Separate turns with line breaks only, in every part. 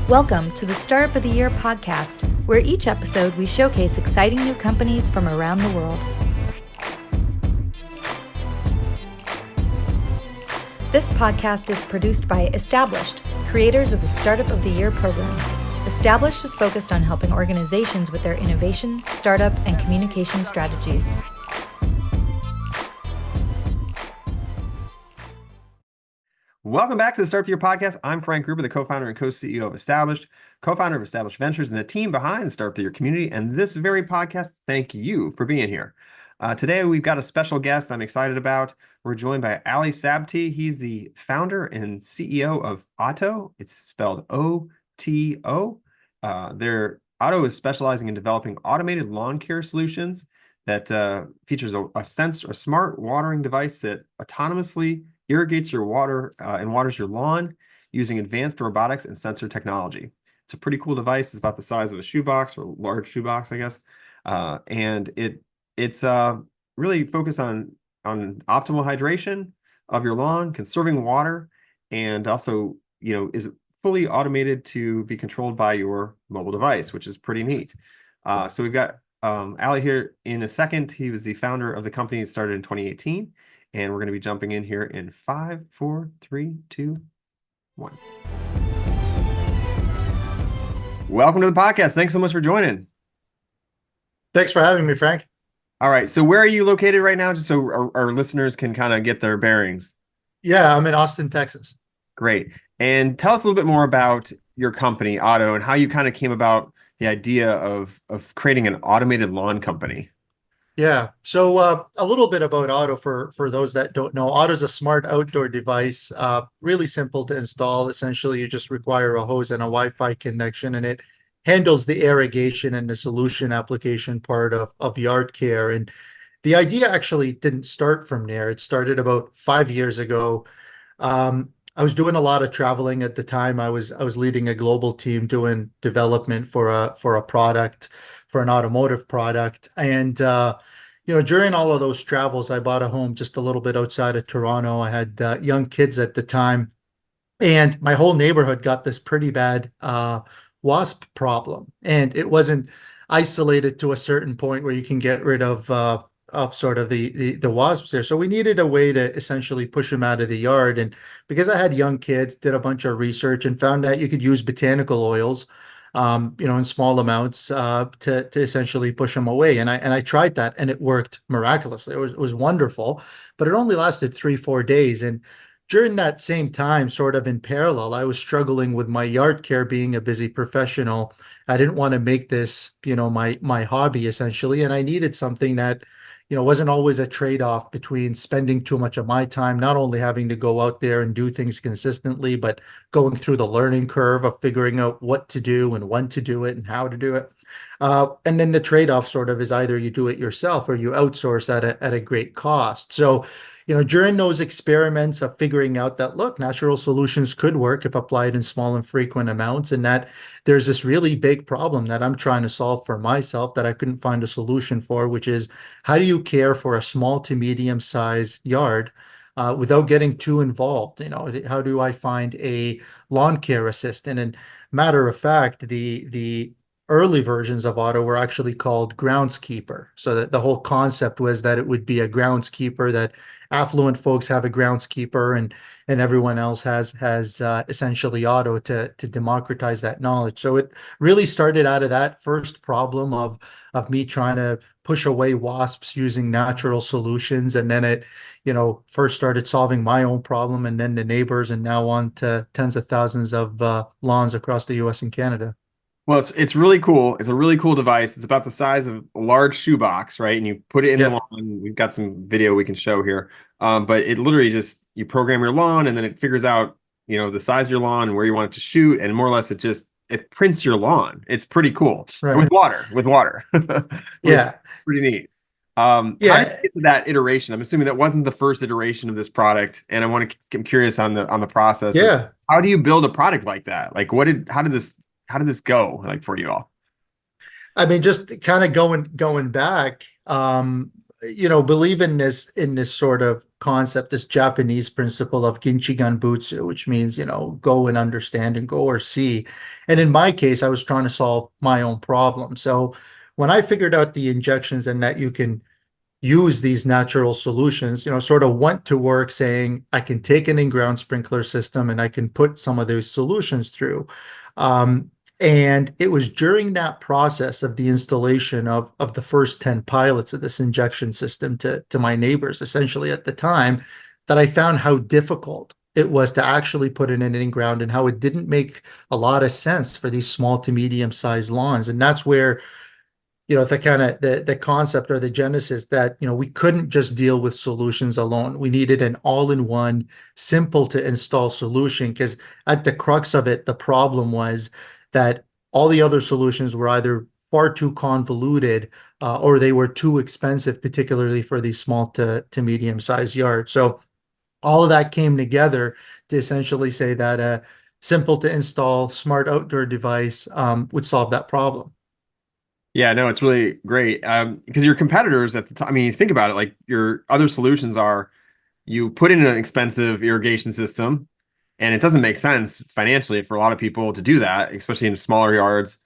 Welcome to the Startup of the Year podcast, where each episode we showcase exciting new companies from around the world. This podcast is produced by Established, creators of the Startup of the Year program. Established is focused on helping organizations with their innovation, startup, and communication strategies.
Welcome back to the Start of Your Podcast. I'm Frank Gruber, the co-founder and co-CEO of Established, co-founder of Established Ventures, and the team behind the Start of Your community. And this very podcast, thank you for being here. Today, we've got a special guest I'm excited about. We're joined by Ali Sabti. He's the founder and CEO of OtO. It's spelled OTO. OtO is specializing in developing automated lawn care solutions that features a smart watering device that autonomously irrigates your water and waters your lawn using advanced robotics and sensor technology. It's a pretty cool device. It's about the size of a shoebox, or a large shoebox, I guess. And it's really focused on optimal hydration of your lawn, conserving water, and also, is fully automated to be controlled by your mobile device, which is pretty neat. So we've got Ali here in a second. He was the founder of the company that started in 2018. And we're going to be jumping in here in 5, 4, 3, 2, 1. Welcome to the podcast. Thanks so much for joining.
Thanks for having me, Frank.
All right. So where are you located right now? Just so our listeners can kind of get their bearings.
Yeah, I'm in Austin, Texas.
Great. And tell us a little bit more about your company, OtO, and how you kind of came about the idea of creating an automated lawn company.
Yeah. So a little bit about OtO for those that don't know. OtO is a smart outdoor device, really simple to install. Essentially, you just require a hose and a Wi-Fi connection, and it handles the irrigation and the solution application part of yard care. And the idea actually didn't start from there. It started about 5 years ago. I was doing a lot of traveling at the time. I was leading a global team doing development for a product, for an automotive product. And during all of those travels, I bought a home just a little bit outside of Toronto. I had young kids at the time, and my whole neighborhood got this pretty bad wasp problem. And it wasn't isolated to a certain point where you can get rid of sort of the wasps there. So we needed a way to essentially push them out of the yard. And because I had young kids, did a bunch of research and found that you could use botanical oils, in small amounts to essentially push them away. And I tried that, and it worked miraculously. It was wonderful, but it only lasted 3-4 days. And during that same time, sort of in parallel, I was struggling with my yard care, being a busy professional. I didn't want to make this, my hobby essentially, and I needed something that wasn't always a trade-off between spending too much of my time, not only having to go out there and do things consistently, but going through the learning curve of figuring out what to do and when to do it and how to do it. And then the trade-off sort of is either you do it yourself or you outsource at a great cost. So, during those experiments of figuring out that, look, natural solutions could work if applied in small and frequent amounts, and that there's this really big problem that I'm trying to solve for myself that I couldn't find a solution for, which is how do you care for a small to medium size yard without getting too involved? How do I find a lawn care assistant? And matter of fact, the early versions of OtO were actually called groundskeeper. So that the whole concept was that it would be a groundskeeper, that affluent folks have a groundskeeper, and everyone else has essentially OtO to democratize that knowledge. So it really started out of that first problem of me trying to push away wasps using natural solutions, and then it first started solving my own problem, and then the neighbors, and now on to tens of thousands of lawns across the US and Canada.
Well, it's really cool. It's a really cool device. It's about the size of a large shoebox, right? And you put it in the lawn. We've got some video we can show here. But it literally just, you program your lawn, and then it figures out, the size of your lawn and where you want it to shoot. And more or less, it prints your lawn. It's pretty cool.
Right.
With water.
Yeah.
Pretty neat. How did you get to that iteration? I'm assuming that wasn't the first iteration of this product. And I'm curious on the process.
Yeah.
How do you build a product like that? Like how did this go, like, for you all?
I mean, just kind of going back, believe in this sort of concept, this Japanese principle of Ginchigan Butsu, which means, go and understand and go or see. And in my case, I was trying to solve my own problem. So when I figured out the injections and that you can use these natural solutions, sort of went to work saying, I can take an in-ground sprinkler system and I can put some of those solutions through. Um, and it was during that process of the installation of the first 10 pilots of this injection system to my neighbors, essentially at the time, that I found how difficult it was to actually put in an in-ground and how it didn't make a lot of sense for these small to medium-sized lawns. And that's where the kind of the concept or the genesis that we couldn't just deal with solutions alone. We needed an all-in-one, simple to install solution, because at the crux of it, the problem was that all the other solutions were either far too convoluted or they were too expensive, particularly for these small to medium-sized yards. So all of that came together to essentially say that a simple to install smart outdoor device would solve that problem.
Yeah, no, it's really great. Because your competitors at the time, I mean, you think about it, like your other solutions are you put in an expensive irrigation system, and it doesn't make sense financially for a lot of people to do that, especially in smaller yards.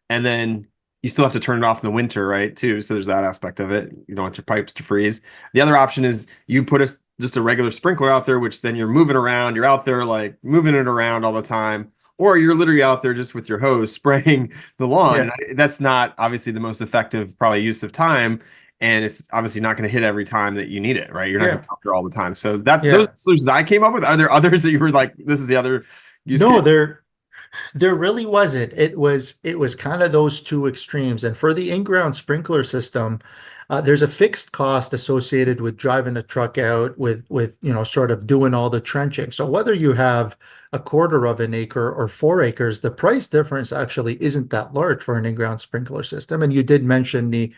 And then you still have to turn it off in the winter, right? Too. So there's that aspect of it. You don't want your pipes to freeze. The other option is you put just a regular sprinkler out there, which then you're moving around. You're out there like moving it around all the time. Or you're literally out there just with your hose spraying the lawn.
Yeah,
And that's not obviously the most effective, probably use of time. And it's obviously not going to hit every time that you need it, right? You're not going
yeah,
to out there all the time. So that's those
yeah.
solutions I came up with. Are there others that you were like, this is the other use
No,
case?
there really wasn't. It was kind of those two extremes. And for the in-ground sprinkler system, there's a fixed cost associated with driving a truck out with sort of doing all the trenching. So whether you have a quarter of an acre or 4 acres, the price difference actually isn't that large for an in-ground sprinkler system. And you did mention the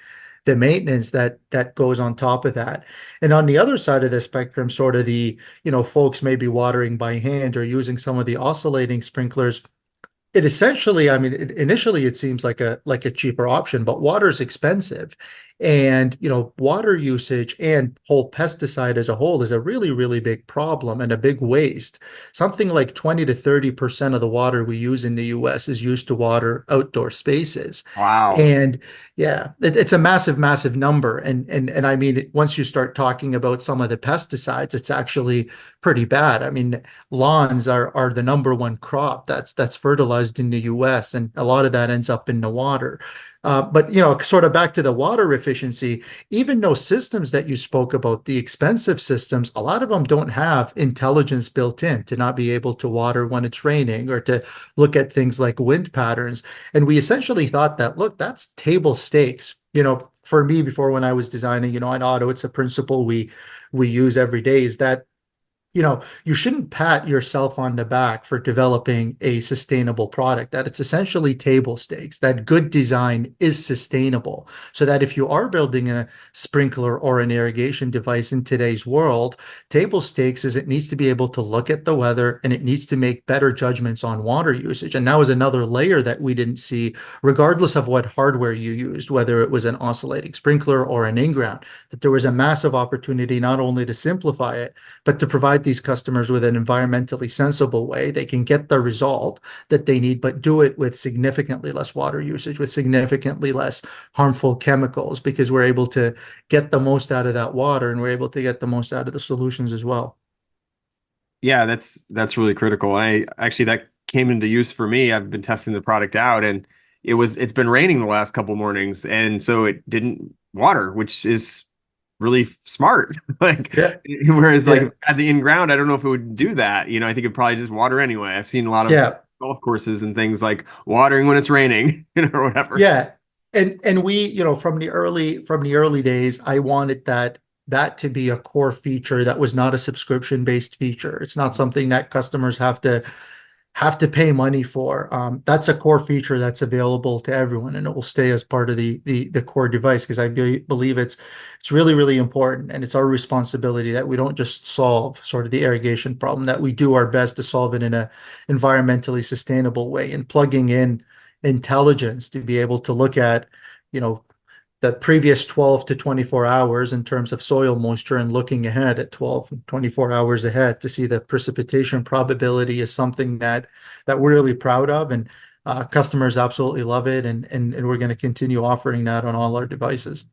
maintenance that goes on top of that. And on the other side of the spectrum, sort of the, folks may be watering by hand or using some of the oscillating sprinklers. It essentially, I mean, initially it seems like a cheaper option, but water is expensive. And, water usage and whole pesticide as a whole is a really, really big problem and a big waste. Something like 20 to 30% of the water we use in the US is used to water outdoor spaces.
Wow.
And yeah, it's a massive, massive number. And I mean, once you start talking about some of the pesticides, it's actually pretty bad. I mean, lawns are the number one crop that's fertilized in the US, and a lot of that ends up in the water. But sort of back to the water efficiency, even those systems that you spoke about, the expensive systems, a lot of them don't have intelligence built in to not be able to water when it's raining or to look at things like wind patterns. And we essentially thought that, look, that's table stakes. For me, before when I was designing, an OtO, it's a principle we use every day, is that you shouldn't pat yourself on the back for developing a sustainable product, that it's essentially table stakes, that good design is sustainable. So that if you are building a sprinkler or an irrigation device in today's world, table stakes is it needs to be able to look at the weather and it needs to make better judgments on water usage. And that was another layer that we didn't see, regardless of what hardware you used, whether it was an oscillating sprinkler or an in-ground, that there was a massive opportunity not only to simplify it, but to provide these customers with an environmentally sensible way. They can get the result that they need, but do it with significantly less water usage, with significantly less harmful chemicals, because we're able to get the most out of that water and we're able to get the most out of the solutions as well.
Yeah, that's really critical. I actually that came into use for me. I've been testing the product out, and it's been raining the last couple mornings, and so it didn't water, which is really smart. Like,
Yeah,
whereas like
yeah,
if I had the in ground, I don't know if it would do that. I think it'd probably just water anyway. I've seen a lot of
yeah.
golf courses and things like watering when it's raining, or whatever.
Yeah. And we, from the early days, I wanted that to be a core feature that was not a subscription based feature. It's not something that customers have to pay money for. That's a core feature that's available to everyone, and it will stay as part of the core device, because I believe it's really, really important, and it's our responsibility that we don't just solve sort of the irrigation problem, that we do our best to solve it in a environmentally sustainable way, and plugging in intelligence to be able to look at, you know, the previous 12 to 24 hours in terms of soil moisture and looking ahead at 12 and 24 hours ahead to see the precipitation probability is something that we're really proud of, and customers absolutely love it, and we're going to continue offering that on all our devices.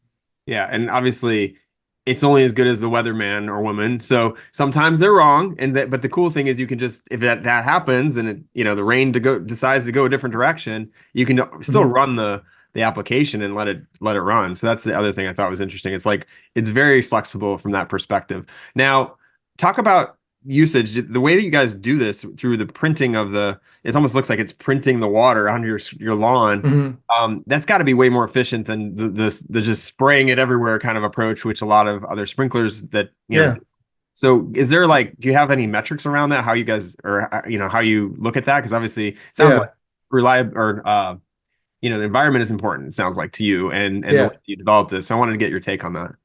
Yeah, and obviously it's only as good as the weatherman or woman. So sometimes they're wrong, and that but the cool thing is you can just if that happens and the rain decides to go a different direction, you can still
Mhm.
run the application and let it run. So that's the other thing I thought was interesting. It's like it's very flexible from that perspective. Now, talk about usage. The way that you guys do this through the printing of it almost looks like it's printing the water on your lawn.
Mhm.
That's got to be way more efficient than the just spraying it everywhere kind of approach, which a lot of other sprinklers
Yeah.
So is there do you have any metrics around that? How you guys, or how you look at that? Because obviously it sounds like
Yeah.
reliable or the environment is important. It sounds like to you and the way
Yeah.
you develop this. So I wanted to get your take on that.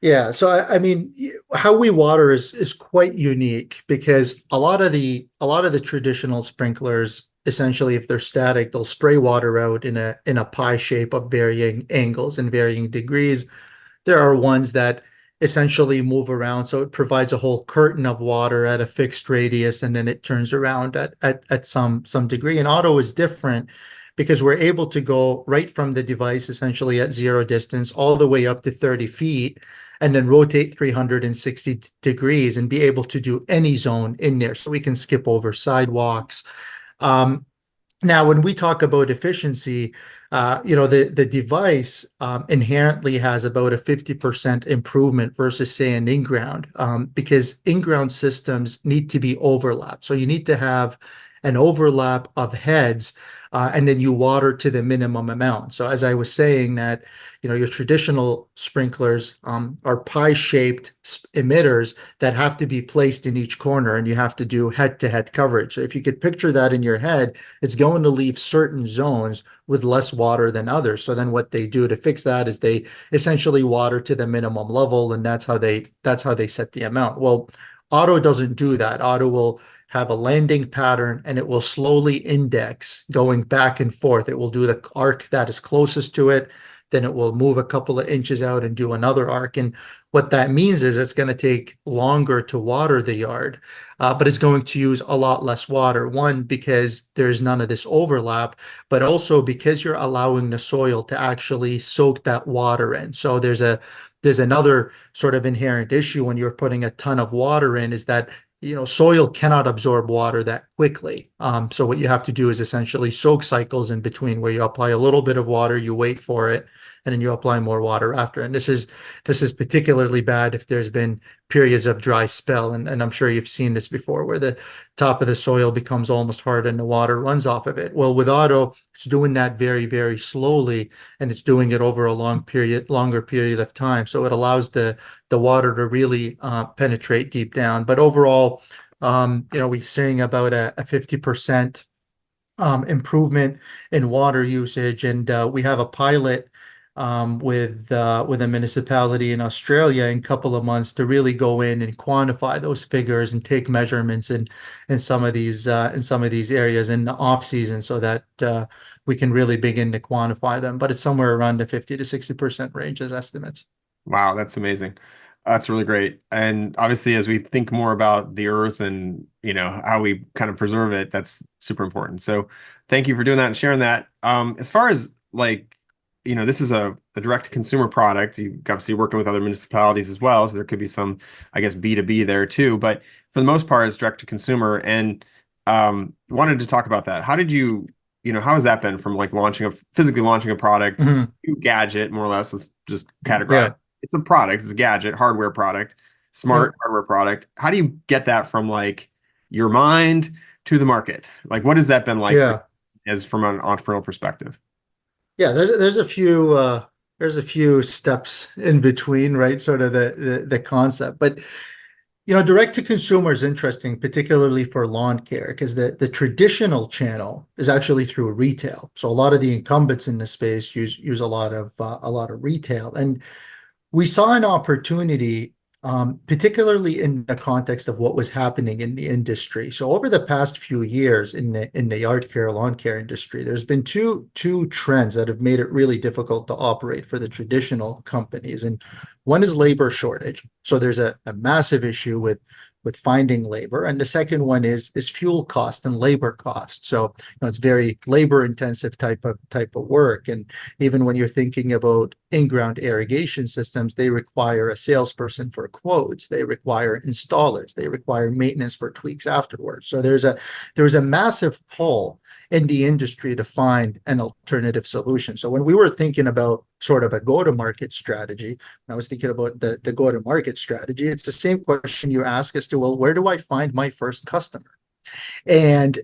Yeah, so I mean, how we water is quite unique because a lot of the traditional sprinklers, essentially, if they're static, they'll spray water out in a pie shape of varying angles and varying degrees. There are ones that essentially move around, so it provides a whole curtain of water at a fixed radius, and then it turns around at some degree. And OtO is different because we're able to go right from the device essentially at zero distance all the way up to 30 feet and then rotate 360 degrees and be able to do any zone in there. So we can skip over sidewalks. Um, Now, when we talk about efficiency, the device inherently has about a 50% improvement versus, say, an in-ground, because in-ground systems need to be overlapped. So you need to have an overlap of heads, and then you water to the minimum amount. So as I was saying that, your traditional sprinklers are pie-shaped emitters that have to be placed in each corner, and you have to do head-to-head coverage. So if you could picture that in your head, it's going to leave certain zones with less water than others. So then what they do to fix that is they essentially water to the minimum level, and that's how they set the amount. Well, OtO doesn't do that. OtO will have a landing pattern and it will slowly index going back and forth. It will do the arc that is closest to it, then it will move a couple of inches out and do another arc. And what that means is it's going to take longer to water the yard, but it's going to use a lot less water. One, because there's none of this overlap, but also because you're allowing the soil to actually soak that water in. So there's another sort of inherent issue when you're putting a ton of water in is that soil cannot absorb water that quickly. So what you have to do is essentially soak cycles in between where you apply a little bit of water, you wait for it, and then you apply more water after. And this is particularly bad if there's been periods of dry spell. And I'm sure you've seen this before where the top of the soil becomes almost hard and the water runs off of it. Well, with OtO, it's doing that very, very slowly, and it's doing it over a longer period of time. So it allows the water to really penetrate deep down. But overall, we're seeing about a 50% improvement in water usage, and we have a pilot with a municipality in Australia in a couple of months to really go in and quantify those figures and take measurements in some of these areas in the off season, so that we can really begin to quantify them. But it's somewhere around the 50 to 60% range as estimates.
Wow, that's amazing. That's really great. And obviously, as we think more about the earth and how we kind of preserve it, that's super important. So thank you for doing that and sharing that. As far as this is a direct consumer product. You obviously working with other municipalities as well, so there could be some, I guess, B2B there too. But for the most part, it's direct to consumer. And wanted to talk about that. How did how has that been from physically launching a product,
Mhm.
new gadget, more or less? Let's just categorize.
Yeah.
It's a product, it's a gadget, hardware product,
Yeah.
smart hardware product. How do you get that from your mind to the market? What has that been like for
Yeah.
as from an entrepreneurial perspective?
Yeah, there's a few steps in between, right? Sort of the concept. But direct to consumer is interesting, particularly for lawn care, because the traditional channel is actually through retail. So a lot of the incumbents in this space use a lot of retail. And we saw an opportunity particularly in the context of what was happening in the industry. So over the past few years in the yard care, lawn care industry, there's been two trends that have made it really difficult to operate for the traditional companies. And one is labor shortage. So there's a massive issue with finding labor. And the second one is fuel cost and labor cost. So it's very labor intensive type of work. And even when you're thinking about in-ground irrigation systems, they require a salesperson for quotes, they require installers, they require maintenance for tweaks afterwards. So there's a massive pull in the industry to find an alternative solution. So when we were thinking about sort of a go-to-market strategy, when I was thinking about the go-to-market strategy, it's the same question you ask as to, well, where do I find my first customer? And,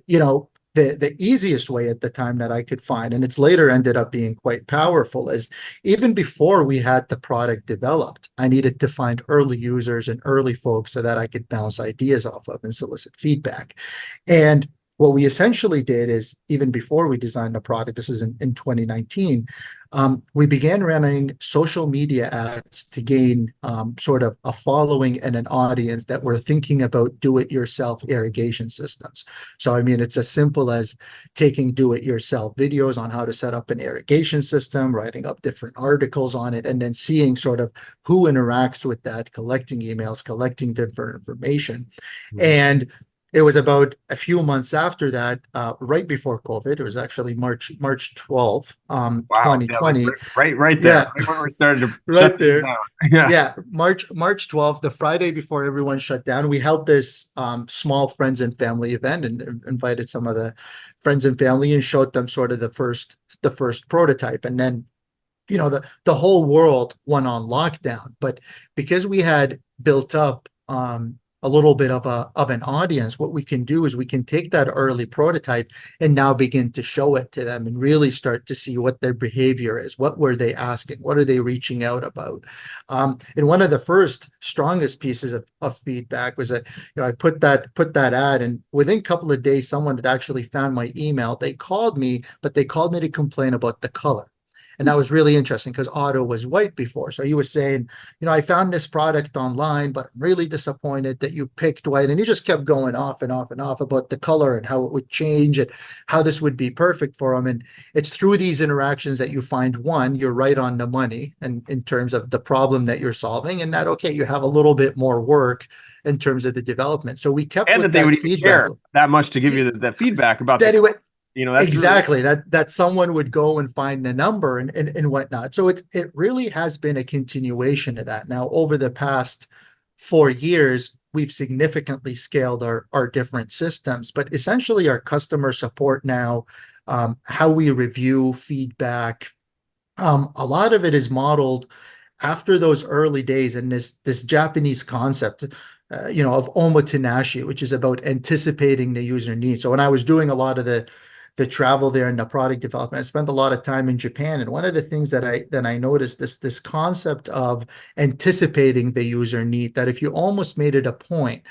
the easiest way at the time that I could find, and it's later ended up being quite powerful, is even before we had the product developed, I needed to find early users and early folks so that I could bounce ideas off of and solicit feedback. And what we essentially did is, even before we designed the product, this is in 2019, we began running social media ads to gain sort of a following and an audience that were thinking about do-it-yourself irrigation systems. So, I mean, it's as simple as taking do-it-yourself videos on how to set up an irrigation system, writing up different articles on it, and then seeing sort of who interacts with that, collecting emails, collecting different information.
Mhm.
And it was about a few months after that, right before COVID. It was actually March 12th,
Wow. Yeah, like
2020.
right there.
Yeah,
Right when we started to
right
shut things
there.
down. Yeah.
Yeah, March 12th, the Friday before everyone shut down. We held this small friends and family event and invited some of the friends and family and showed them sort of the first prototype. And then the whole world went on lockdown. But because we had built up a little bit of an audience, what we can do is we can take that early prototype and now begin to show it to them and really start to see what their behavior is. What were they asking? What are they reaching out about? And one of the first strongest pieces of feedback was that I put that ad, and within a couple of days, someone had actually found my email. They called me, but they called me to complain about the color. And that was really interesting because OtO was white before. So he was saying, I found this product online, but I'm really disappointed that you picked white. And he just kept going off and off and off about the color and how it would change and how this would be perfect for him. And it's through these interactions that you find, one, you're right on the money and in terms of the problem that you're solving, and that, okay, you have a little bit more work in terms of the development. So we kept
And
with
that they would
that
even
feedback
care that much to give you that feedback about
that
the,
it would
that's really
exactly that someone would go and find a number and whatnot. So it really has been a continuation of that. Now, over the past 4 years, we've significantly scaled our different systems, but essentially our customer support now, how we review feedback, a lot of it is modeled after those early days and this Japanese concept, of omotenashi, which is about anticipating the user needs. So when I was doing a lot of the travel there and the product development, I spent a lot of time in Japan. And one of the things that I noticed, this concept of anticipating the user need, that if you almost made it a point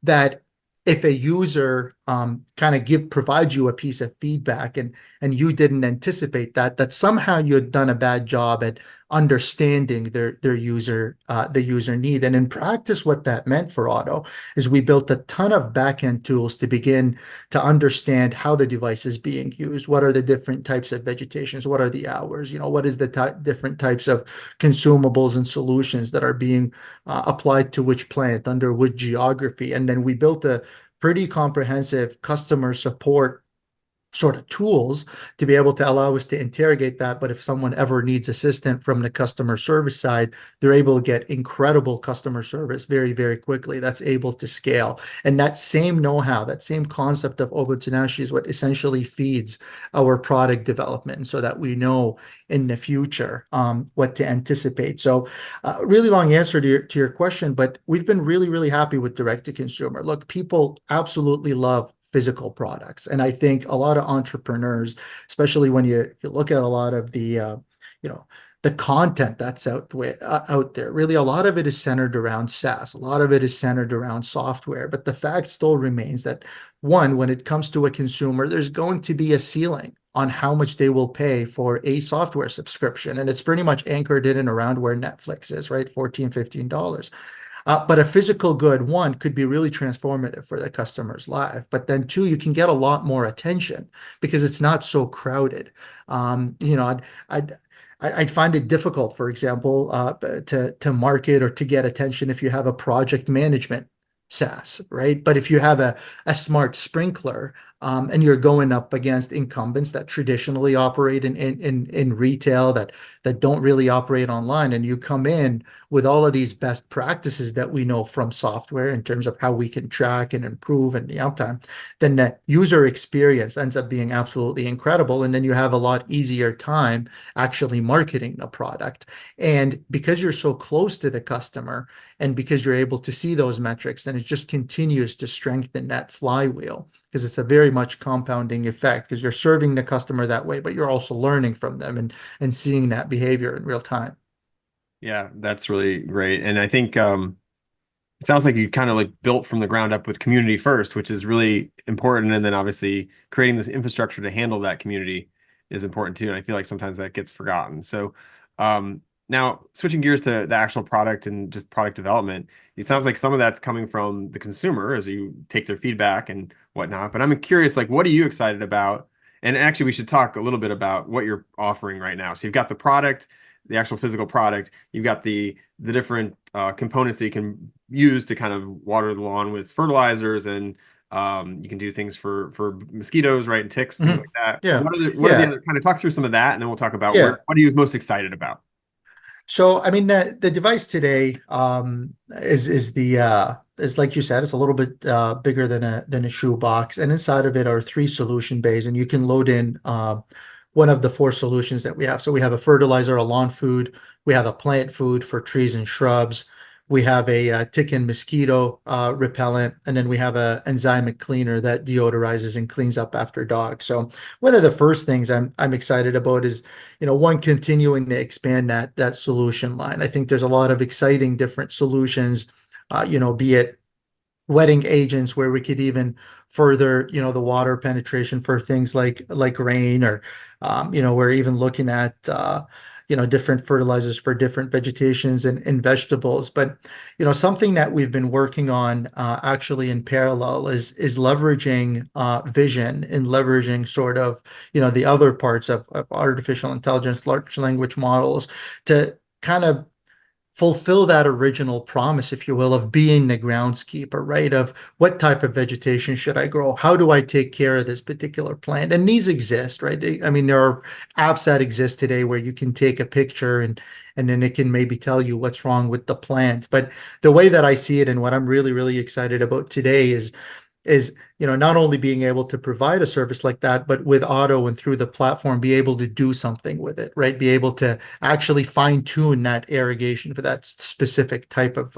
that if a user kind of provides you a piece of feedback and you didn't anticipate that somehow you had done a bad job at understanding their user the user need. And in practice, what that meant for OtO is we built a ton of backend tools to begin to understand how the device is being used. What are the different types of vegetations? What are the hours? What is the different types of consumables and solutions that are being applied to which plant under which geography? And then we built a pretty comprehensive customer support sort of tools to be able to allow us to interrogate that. But if someone ever needs assistance from the customer service side, they're able to get incredible customer service very, very quickly. That's able to scale. And that same know-how, that same concept of omotenashi is what essentially feeds our product development so that we know in the future what to anticipate. So really long answer to your question, but we've been really, really happy with direct to consumer. Look, people absolutely love physical products. And I think a lot of entrepreneurs, especially when you look at a lot of the content that's out there, really a lot of it is centered around SaaS. A lot of it is centered around software. But the fact still remains that, one, when it comes to a consumer, there's going to be a ceiling on how much they will pay for a software subscription. And it's pretty much anchored in and around where Netflix is, right? $14, $15. But a physical good, one, could be really transformative for the customer's life. But then two, you can get a lot more attention because it's not so crowded. I'd I'd find it difficult, for example, to market or to get attention if you have a project management SaaS, right? But if you have a smart sprinkler, and you're going up against incumbents that traditionally operate in retail, that don't really operate online, and you come in with all of these best practices that we know from software in terms of how we can track and improve and the uptime, then the user experience ends up being absolutely incredible. And then you have a lot easier time actually marketing the product. And because you're so close to the customer and because you're able to see those metrics, then it just continues to strengthen that flywheel because it's a very much compounding effect because you're serving the customer that way, but you're also learning from them and seeing that behavior in real time.
Yeah, that's really great. And I think it sounds like you kind of like built from the ground up with community first, which is really important. And then obviously creating this infrastructure to handle that community is important too. And I feel like sometimes that gets forgotten. So now switching gears to the actual product and just product development, it sounds like some of that's coming from the consumer as you take their feedback and whatnot. But I'm curious, like, what are you excited about? And actually, we should talk a little bit about what you're offering right now. So you've got the product, the actual physical product. You've got the different components that you can use to kind of water the lawn with fertilizers, and you can do things for mosquitoes, right, and ticks, things
Mhm.
like that.
Yeah.
What are the
Yeah.
other kind of talk through some of that, and then we'll talk about
Yeah.
what are you most excited about?
So, I mean, the device today is like you said, it's a little bit bigger than a shoebox, and inside of it are three solution bays, and you can load in one of the four solutions that we have. So we have a fertilizer, a lawn food, we have a plant food for trees and shrubs, we have a, tick and mosquito repellent, and then we have a enzymic cleaner that deodorizes and cleans up after dogs. So one of the first things I'm excited about is, one, continuing to expand that solution line. I think there's a lot of exciting different solutions, be it wetting agents where we could even further, the water penetration for things like rain, or we're even looking at different fertilizers for different vegetations and vegetables. But something that we've been working on actually in parallel is leveraging vision and leveraging sort of the other parts of artificial intelligence, large language models, to kind of fulfill that original promise, if you will, of being the groundskeeper, right? Of what type of vegetation should I grow? How do I take care of this particular plant? And these exist, right? I mean, there are apps that exist today where you can take a picture and then it can maybe tell you what's wrong with the plant. But the way that I see it and what I'm really, really excited about today is not only being able to provide a service like that, but with OtO and through the platform be able to do something with it, right? Be able to actually fine tune that irrigation for that specific type of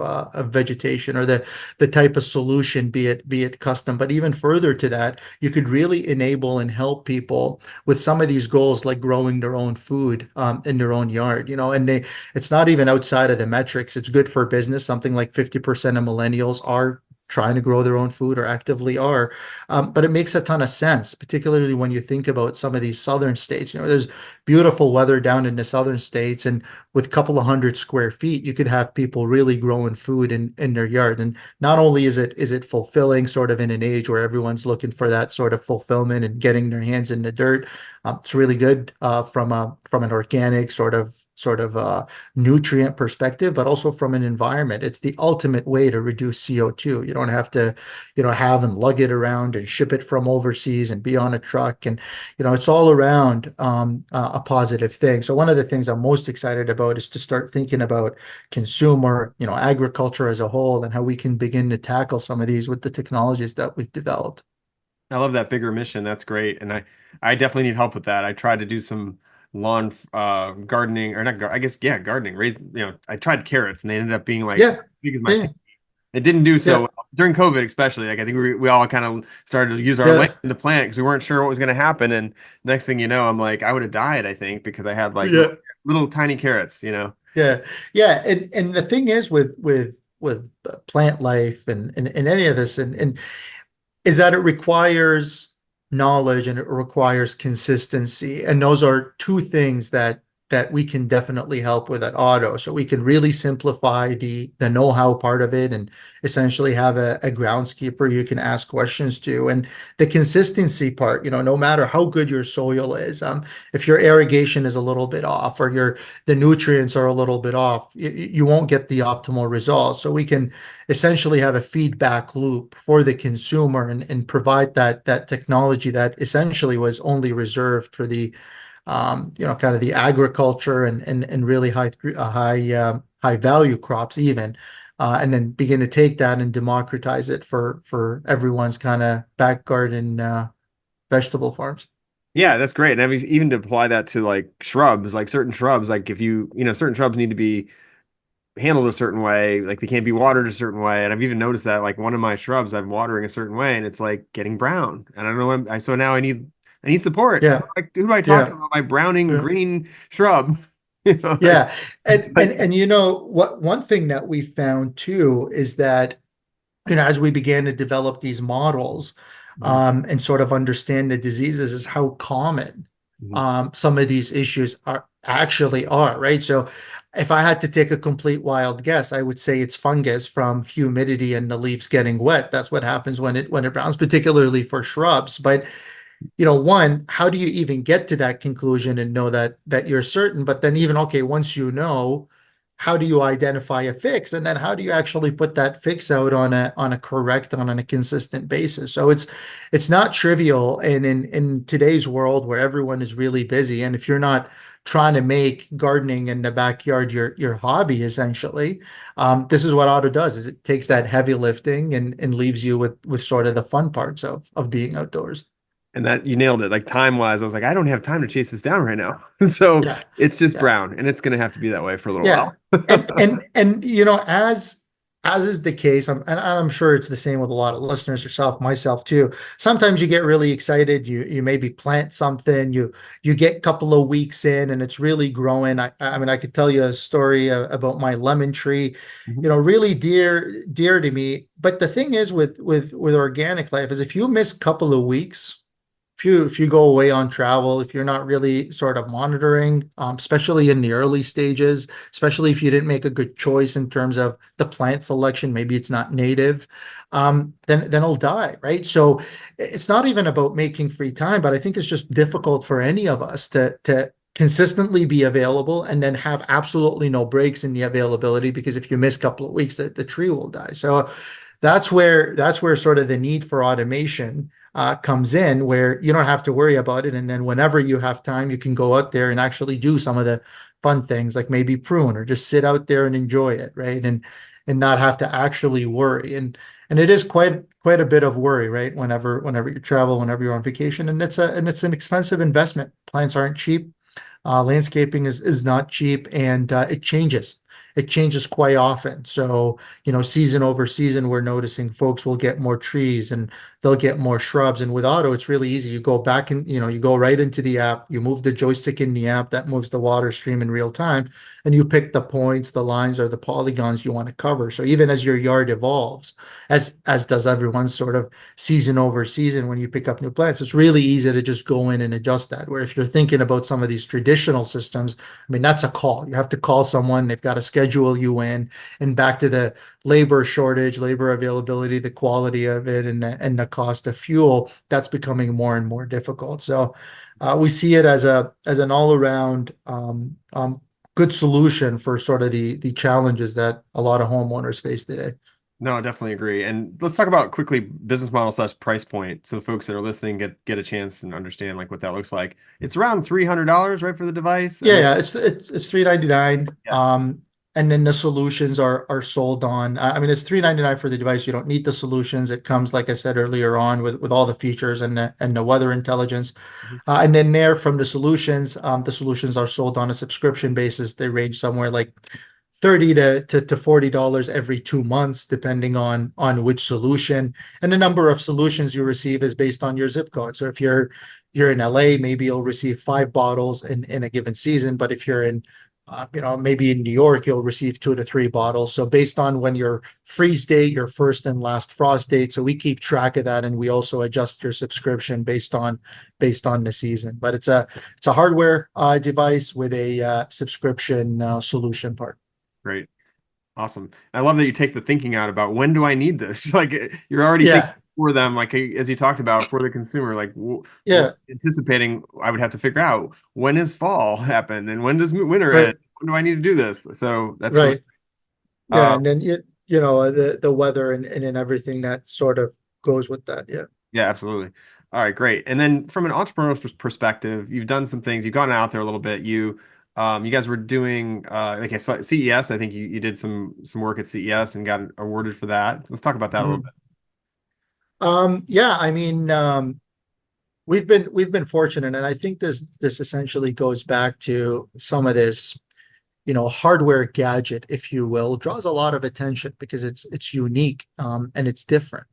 vegetation, or the type of solution, be it custom. But even further to that, you could really enable and help people with some of these goals, like growing their own food in their own yard. And it's not even outside of the metrics. It's good for business. Something like 50% of millennials are trying to grow their own food or actively are. But it makes a ton of sense, particularly when you think about some of these southern states. There's beautiful weather down in the southern states, and with a couple of 100 square feet, you could have people really growing food in their yard. And not only is it fulfilling, sort of in an age where everyone's looking for that sort of fulfillment and getting their hands in the dirt, it's really good from an organic sort of nutrient perspective, but also from an environment. It's the ultimate way to reduce CO2. You don't have to, have and lug it around and ship it from overseas and be on a truck. And, it's all around a positive thing. So one of the things I'm most excited about is to start thinking about consumer, agriculture as a whole, and how we can begin to tackle some of these with the technologies that we've developed.
I love that bigger mission. That's great, and I definitely need help with that. I tried to do some lawn gardening, or not, I guess, yeah, gardening. Raise, I tried carrots, and they ended up being like
Yeah,
as big as my.
yeah,
It didn't do so
yeah,
well during COVID, especially. Like I think we all kind of started to use our land
yeah,
to plant because we weren't sure what was going to happen. And next thing you know, I'm like, I would have died, I think, because I had like
yeah.
little tiny carrots.
Yeah, yeah, and the thing is with plant life and any of this, and is that it requires knowledge and it requires consistency, and those are two things that that we can definitely help with at OtO. So we can really simplify the know-how part of it and essentially have a groundskeeper you can ask questions to. And the consistency part, no matter how good your soil is, if your irrigation is a little bit off or the nutrients are a little bit off, you won't get the optimal results. So we can essentially have a feedback loop for the consumer and provide that technology that essentially was only reserved for the kind of the agriculture and really high value crops even, and then begin to take that and democratize it for everyone's kind of back garden vegetable farms.
Yeah, that's great. And I mean, even to apply that to like shrubs, like certain shrubs, like if certain shrubs need to be handled a certain way, like they can't be watered a certain way. And I've even noticed that like one of my shrubs I'm watering a certain way and it's like getting brown. And I don't know so now I need support.
Yeah,
Who do I talk to
yeah,
about my browning
yeah.
green shrub? You know,
Yeah.
it's
And what one thing that we found too is that as we began to develop these models
Mhm,
and sort of understand the diseases is how common
mhm.
some of these issues are, right? So if I had to take a complete wild guess, I would say it's fungus from humidity and the leaves getting wet. That's what happens when it browns, particularly for shrubs. But one, how do you even get to that conclusion and know that you're certain? But then even, okay, once you know, how do you identify a fix? And then how do you actually put that fix out on a consistent basis? So it's not trivial. And in today's world where everyone is really busy, and if you're not trying to make gardening in the backyard your hobby, essentially, this is what OtO does, is it takes that heavy lifting and leaves you with sort of the fun parts of being outdoors.
And that you nailed it. Like time wise, I was like, I don't have time to chase this down right now. And so
Yeah.
it's just
Yeah.
brown and it's gonna have to be that way for a little
Yeah.
while.
And as is the case, and I'm sure it's the same with a lot of listeners, yourself, myself too. Sometimes you get really excited, you maybe plant something, you get a couple of weeks in and it's really growing. I mean, I could tell you a story about my lemon tree,
Mhm.
really dear to me. But the thing is with organic life is if you miss a couple of weeks, if you go away on travel, if you're not really sort of monitoring, especially in the early stages, especially if you didn't make a good choice in terms of the plant selection, maybe it's not native, then it'll die, right? So it's not even about making free time, but I think it's just difficult for any of us to consistently be available and then have absolutely no breaks in the availability, because if you miss a couple of weeks, the tree will die. So that's where sort of the need for automation comes in, where you don't have to worry about it. And then whenever you have time, you can go out there and actually do some of the fun things, like maybe prune or just sit out there and enjoy it, right? And not have to actually worry. And it is quite a bit of worry, right? Whenever you travel, whenever you're on vacation, and it's an expensive investment. Plants aren't cheap. Landscaping is not cheap, and it changes. It changes quite often. So, season over season, we're noticing folks will get more trees and they'll get more shrubs. And with OtO, it's really easy. You go back and, you go right into the app, you move the joystick in the app that moves the water stream in real time, and you pick the points, the lines, or the polygons you want to cover. So even as your yard evolves, as does everyone's sort of season over season, when you pick up new plants, it's really easy to just go in and adjust that. Where if you're thinking about some of these traditional systems, I mean, that's a call. You have to call someone, they've got to schedule you in, and back to the labor shortage, labor availability, the quality of it, and the cost of fuel, that's becoming more and more difficult. So we see it as an all around good solution for sort of the challenges that a lot of homeowners face today.
No, I definitely agree. And let's talk about quickly business model slash price point. So folks that are listening get a chance and understand like what that looks like. It's around $300, right, for the device. And
Yeah,
then
yeah, it's $399.
yeah.
And then the solutions are sold on. I mean, it's $399 for the device. You don't need the solutions. It comes, like I said earlier on, with all the features and the weather intelligence.
Mhm.
And then there from the solutions are sold on a subscription basis. They range somewhere like 30 to $40 every 2 months, depending on which solution. And the number of solutions you receive is based on your zip code. So if you're in LA, maybe you'll receive 5 bottles in a given season. But if you're in maybe in New York, you'll receive 2 to 3 bottles. So based on when your freeze date, your first and last frost date. So we keep track of that, and we also adjust your subscription based on the season. But it's a hardware device with a subscription solution part.
Great. Awesome. I love that you take the thinking out about when do I need this? Like you're already thinking
Yeah,
for them, like as you talked about for the consumer, like
yeah,
anticipating. I would have to figure out when does fall happen and when does winter
right,
end? When do I need to do this? So that's really
right. Yeah,
uh
and then the weather and then everything that sort of goes with that. Yeah.
yeah, absolutely. All right, great. And then from an entrepreneurial perspective, you've done some things. You've gone out there a little bit. You guys were doing like I saw CES. I think you did some work at CES and got awarded for that. Let's talk about that a little
Mhm.
bit.
Yeah, I mean, we've been fortunate, and I think this essentially goes back to some of this, hardware gadget, if you will, draws a lot of attention because it's unique, and it's different.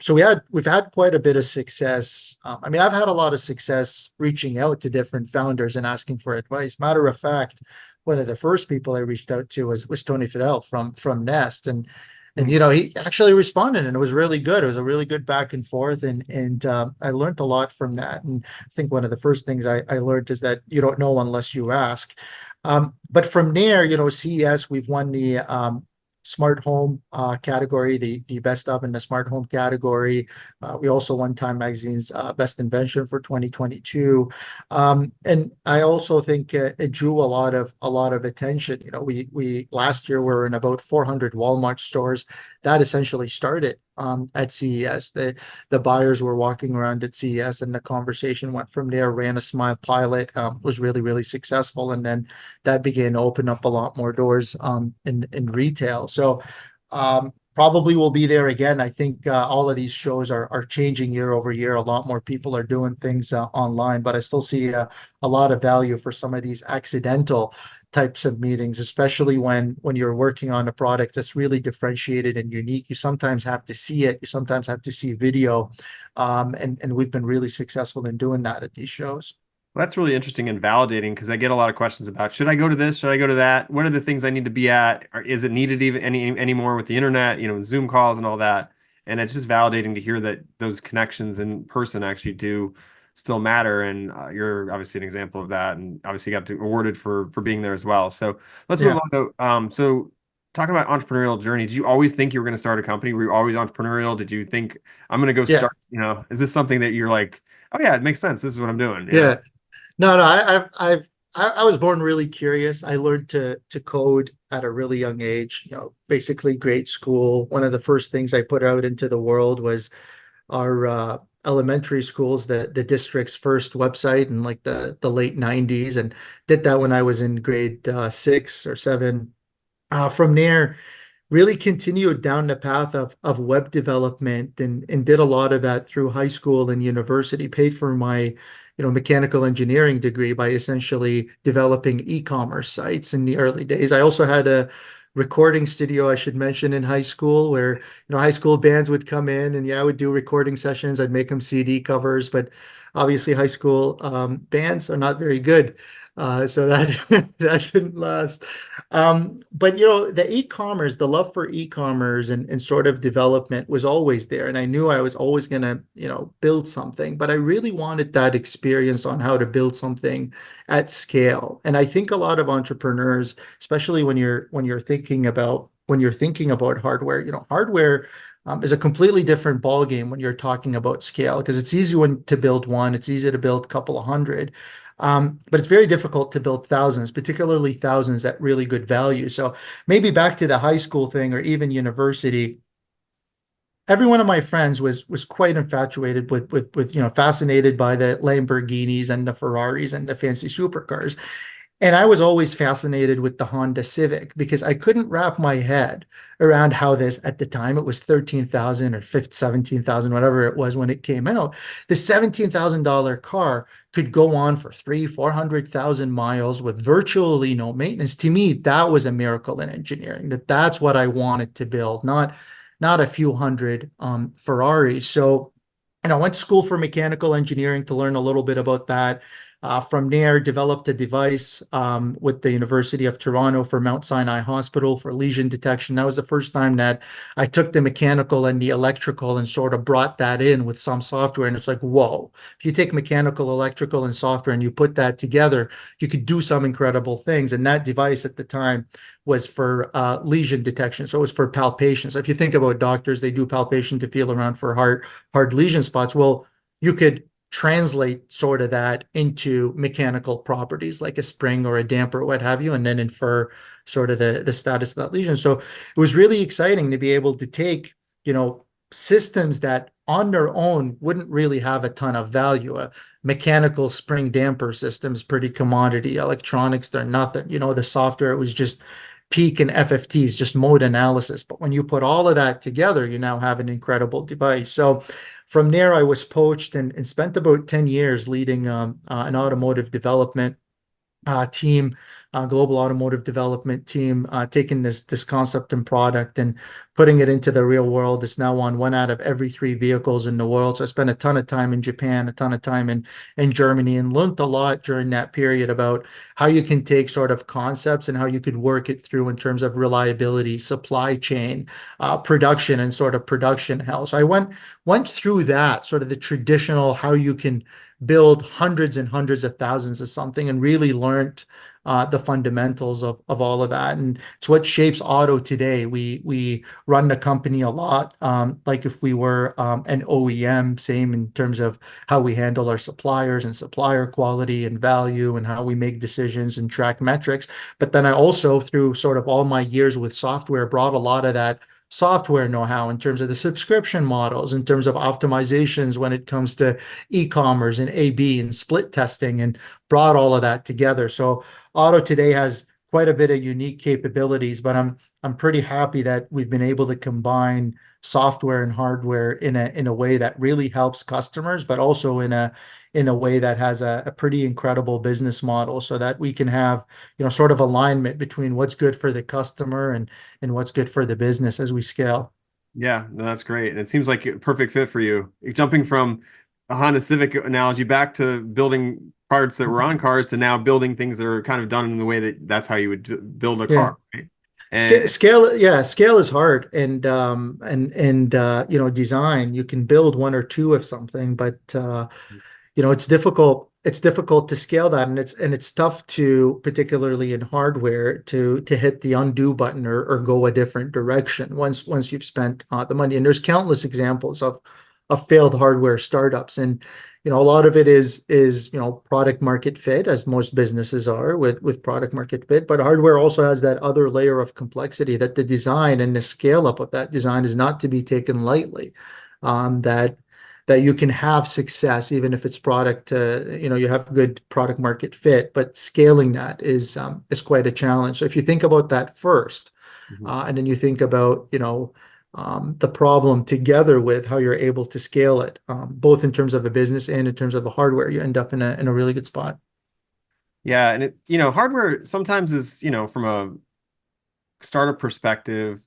So we've had quite a bit of success. I mean, I've had a lot of success reaching out to different founders and asking for advice. Matter of fact, one of the first people I reached out to was Tony Fidel from Nest, and
Hmm.
he actually responded, and it was really good. It was a really good back and forth, and I learned a lot from that. And I think one of the first things I learned is that you don't know unless you ask. But from there, CES, we've won the smart home category, the best of in the smart home category. We also won Time Magazine's best invention for 2022, and I also think it drew a lot of attention. We last year were in about 400 Walmart stores. That essentially started at CES. The buyers were walking around at CES, and the conversation went from there. Ran a smile pilot, was really really successful, and then that began to open up a lot more doors in retail. So probably will be there again. I think all of these shows are changing year over year. A lot more people are doing things online, but I still see a lot of value for some of these accidental types of meetings, especially when you're working on a product that's really differentiated and unique. You sometimes have to see it. You sometimes have to see video, and we've been really successful in doing that at these shows.
Well, that's really interesting and validating because I get a lot of questions about should I go to this? Should I go to that? What are the things I need to be at? Or is it needed even anymore with the internet, Zoom calls and all that? And it's just validating to hear that those connections in person actually do still matter. And you're obviously an example of that, and obviously got awarded for being there as well. So let's move
Yeah.
on though. So talking about entrepreneurial journey, did you always think you were going to start a company? Were you always entrepreneurial? Did you think I'm going to go
Yeah.
start? Is this something that you're like, oh yeah, it makes sense. This is what I'm doing.
Yeah. No, no, I was born really curious. I learned to code at a really young age, basically grade school. One of the first things I put out into the world was our elementary schools, the district's first website in like the late 90s, and did that when I was in grade 6 or 7. From there, really continued down the path of web development and did a lot of that through high school and university, paid for my mechanical engineering degree by essentially developing e-commerce sites in the early days. I also had a recording studio, I should mention, in high school where high school bands would come in, and I would do recording sessions. I'd make them CD covers, but obviously high school bands are not very good, so that that didn't last. But the e-commerce, the love for e-commerce and sort of development was always there. And I knew I was always gonna, build something, but I really wanted that experience on how to build something at scale. And I think a lot of entrepreneurs, especially when you're thinking about hardware, hardware is a completely different ballgame when you're talking about scale, because it's easy to build one, it's easy to build a couple of hundred. But it's very difficult to build thousands, particularly thousands at really good value. So maybe back to the high school thing or even university, every one of my friends was quite infatuated with fascinated by the Lamborghinis and the Ferraris and the fancy supercars. And I was always fascinated with the Honda Civic because I couldn't wrap my head around how this, at the time, it was 13,000 or 17,000, whatever it was when it came out. The $17,000 car could go on for 400,000 miles with virtually no maintenance. To me, that was a miracle in engineering. That's what I wanted to build, not a few hundred Ferraris. So, I went to school for mechanical engineering to learn a little bit about that. From there, developed a device with the University of Toronto for Mount Sinai Hospital for lesion detection. That was the first time that I took the mechanical and the electrical and sort of brought that in with some software. And it's like, whoa, if you take mechanical, electrical, and software and you put that together, you could do some incredible things. And that device at the time was for lesion detection. So it was for palpation. So if you think about doctors, they do palpation to feel around for hard lesion spots. Well, you could translate sort of that into mechanical properties like a spring or a damper or what have you, and then infer sort of the status of that lesion. So it was really exciting to be able to take, systems that on their own wouldn't really have a ton of value. A mechanical spring damper system is pretty commodity. Electronics, they're nothing. The software, it was just peak and FFTs, just mode analysis. But when you put all of that together, you now have an incredible device. So from there, I was poached and spent about 10 years leading an automotive development team, global automotive development team, taking this concept and product and putting it into the real world. It's now on 1 out of every 3 vehicles in the world. So I spent a ton of time in Japan, a ton of time in Germany, and learned a lot during that period about how you can take sort of concepts and how you could work it through in terms of reliability, supply chain, production, and sort of production health. So I went through that sort of the traditional how you can build hundreds and hundreds of thousands of something, and really learned the fundamentals of all of that. And it's what shapes OtO today. We run the company a lot like if we were an OEM, same in terms of how we handle our suppliers and supplier quality and value and how we make decisions and track metrics. But then I also, through sort of all my years with software, brought a lot of that software know-how in terms of the subscription models, in terms of optimizations when it comes to e-commerce and A/B and split testing, and brought all of that together. So OtO today has quite a bit of unique capabilities, but I'm pretty happy that we've been able to combine software and hardware in a way that really helps customers, but also in a way that has a pretty incredible business model, so that we can have sort of alignment between what's good for the customer and what's good for the business as we scale.
Yeah, no, that's great. And it seems like a perfect fit for you. Jumping from a Honda Civic analogy back to building parts that were on cars to now building things that are kind of done in the way that's how you would build a
Yeah.
car, right? And
Scale is hard, and design, you can build one or two of something, but it's difficult to scale that, and it's tough to, particularly in hardware, to hit the undo button or go a different direction once you've spent the money. And there's countless examples of failed hardware startups, and a lot of it is product market fit, as most businesses are with product market fit. But hardware also has that other layer of complexity, that the design and the scale up of that design is not to be taken lightly. That you can have success even if it's product, you have good product market fit, but scaling that is quite a challenge. So if you think about that first,
Mhm.
and then you think about the problem together with how you're able to scale it, both in terms of a business and in terms of the hardware, you end up in a really good spot.
Yeah, and hardware sometimes is, from a startup perspective,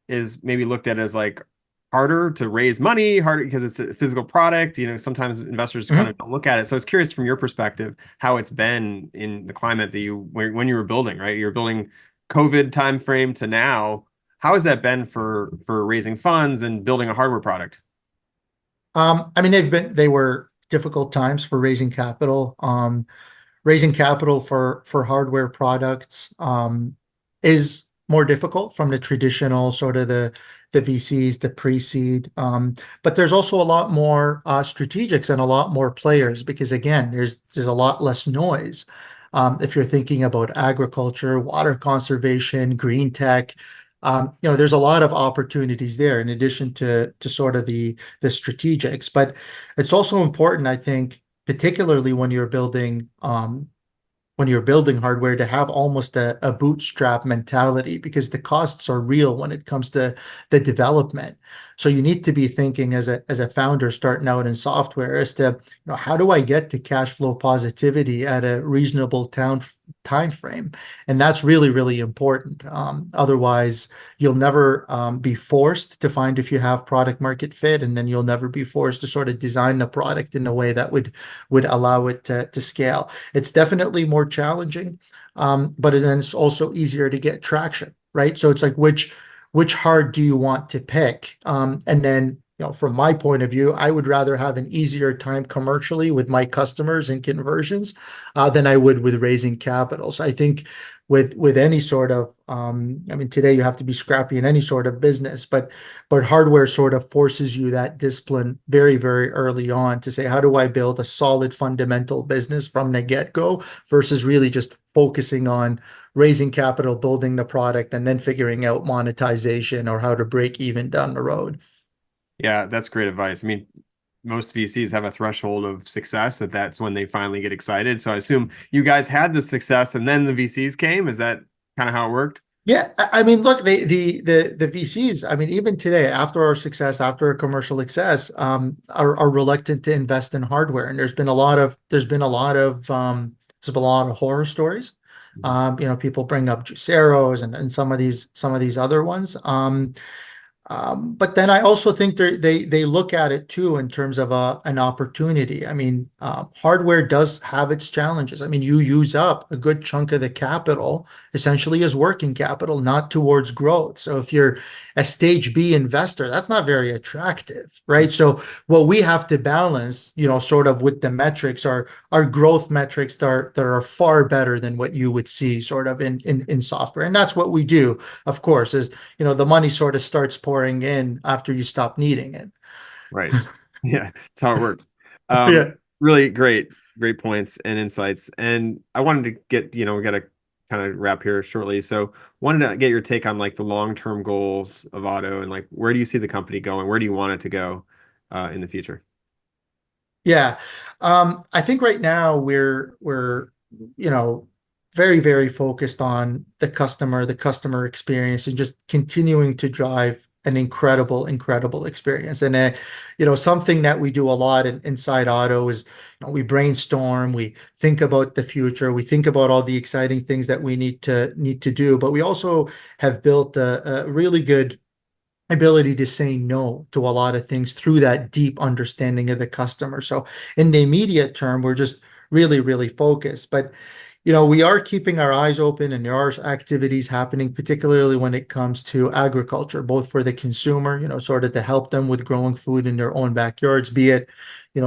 is maybe looked at as like harder to raise money, harder because it's a physical product. Sometimes investors kind
Mhm.
of don't look at it. So I was curious from your perspective how it's been in the climate that when you were building, right? You're building COVID timeframe to now. How has that been for raising funds and building a hardware product?
I mean, they were difficult times for raising capital. Raising capital for hardware products is more difficult from the traditional sort of the VCs, the pre-seed. But there's also a lot more strategics and a lot more players, because again, there's a lot less noise. If you're thinking about agriculture, water conservation, green tech, there's a lot of opportunities there in addition to sort of the strategics. But it's also important, I think, particularly when you're building hardware, to have almost a bootstrap mentality, because the costs are real when it comes to the development. So you need to be thinking as a founder starting out in software as to, how do I get to cash flow positivity at a reasonable time frame. And that's really, really important. Otherwise, you'll never be forced to find if you have product market fit, and then you'll never be forced to sort of design the product in a way that would allow it to scale. It's definitely more challenging, but then it's also easier to get traction, right? So it's like which heart do you want to pick? And then, from my point of view, I would rather have an easier time commercially with my customers and conversions than I would with raising capital. So I think with any sort of, I mean, today you have to be scrappy in any sort of business, but hardware sort of forces you that discipline very, very early on to say, how do I build a solid fundamental business from the get-go versus really just focusing on raising capital, building the product, and then figuring out monetization or how to break even down the road.
Yeah, that's great advice. I mean, most VCs have a threshold of success that's when they finally get excited. So I assume you guys had the success and then the VCs came. Is that kind of how it worked?
Yeah, I mean, look, the VCs, I mean, even today, after our success, after a commercial success, are reluctant to invest in hardware. And there's been a lot of horror stories. People bring up Juiceros and some of these other ones. But then I also think they look at it too in terms of an opportunity. I mean, hardware does have its challenges. I mean, you use up a good chunk of the capital essentially as working capital, not towards growth. So if you're a stage B investor, that's not very attractive, right? So what we have to balance, sort of with the metrics are growth metrics that are far better than what you would see sort of in software. And that's what we do, of course, is the money sort of starts pouring in after you stop needing it.
Right. Yeah, that's how it works.
Yeah.
Really great points and insights. And I wanted to get, we got to kind of wrap here shortly. So wanted to get your take on like the long-term goals of OtO and like where do you see the company going? Where do you want it to go in the future?
Yeah. I think right now we're, very, very focused on the customer experience, and just continuing to drive an incredible experience. And something that we do a lot inside OtO is, we brainstorm, we think about the future, we think about all the exciting things that we need to do, but we also have built a really good ability to say no to a lot of things through that deep understanding of the customer. So in the immediate term, we're just really, really focused. But we are keeping our eyes open, and there are activities happening, particularly when it comes to agriculture, both for the consumer, sort of to help them with growing food in their own backyards, be it,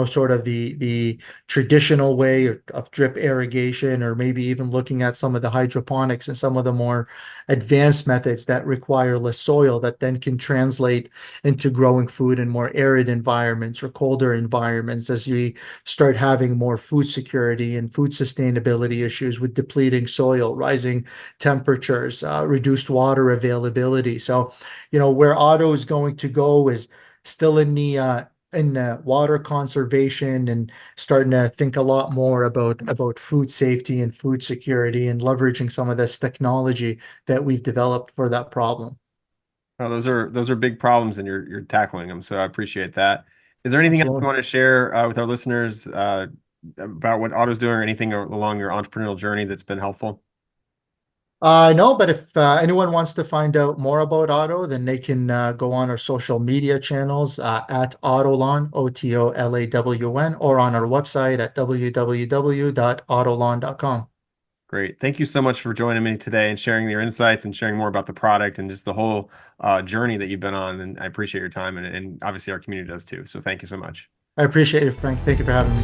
sort of the traditional way of drip irrigation, or maybe even looking at some of the hydroponics and some of the more advanced methods that require less soil that then can translate into growing food in more arid environments or colder environments as we start having more food security and food sustainability issues with depleting soil, rising temperatures, reduced water availability. So, where OtO is going to go is still in the water conservation, and starting to think a lot more about food safety and food security, and leveraging some of this technology that we've developed for that problem.
Oh, those are big problems and you're tackling them. So I appreciate that. Is there anything else you
Absolutely.
want to share with our listeners about what OtO's doing or anything along your entrepreneurial journey that's been helpful?
No, but if anyone wants to find out more about OtO, then they can go on our social media channels at Autolawn, OTOLAWN, or on our website at www.autolawn.com.
Great. Thank you so much for joining me today and sharing your insights and sharing more about the product and just the whole journey that you've been on. And I appreciate your time, and obviously our community does too. So thank you so much.
I appreciate it, Frank. Thank you for having me.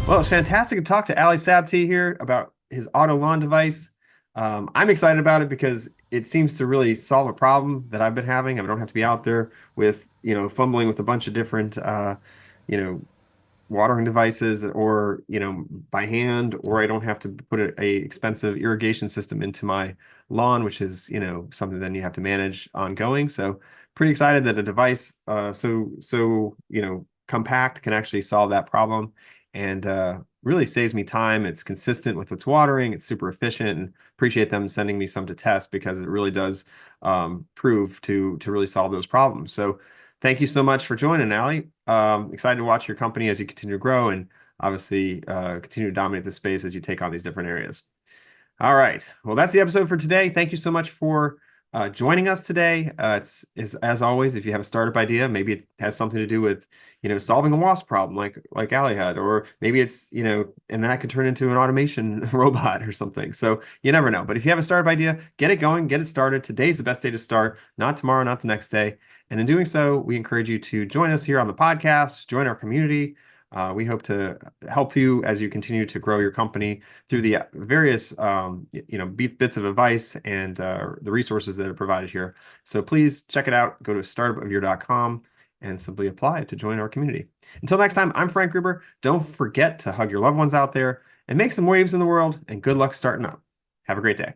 Well, it's fantastic to talk to Ali Sabti here about his OtO lawn device. I'm excited about it because it seems to really solve a problem that I've been having. I don't have to be out there with, fumbling with a bunch of different, you know, watering devices or, by hand, or I don't have to put a expensive irrigation system into my lawn, which is, something then you have to manage ongoing. So pretty excited that a device so compact can actually solve that problem, and really saves me time. It's consistent with its watering. It's super efficient, and appreciate them sending me some to test because it really does prove to really solve those problems. So thank you so much for joining, Ali. Excited to watch your company as you continue to grow, and obviously continue to dominate the space as you take on these different areas. All right. Well, that's the episode for today. Thank you so much for joining us today. It's as always, if you have a startup idea, maybe it has something to do with, solving a WASP problem like Ali had, or maybe it's, and that could turn into an automation robot or something. So you never know. But if you have a startup idea, get it going, get it started. Today's the best day to start, not tomorrow, not the next day. And in doing so, we encourage you to join us here on the podcast, join our community. We hope to help you as you continue to grow your company through the various, bits of advice and the resources that are provided here. So please check it out. Go to startupofyear.com and simply apply to join our community. Until next time, I'm Frank Gruber. Don't forget to hug your loved ones out there and make some waves in the world, and good luck starting up. Have a great day.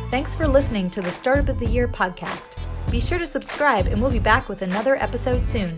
Thanks for listening to the Startup of the Year podcast. Be sure to subscribe and we'll be back with another episode soon.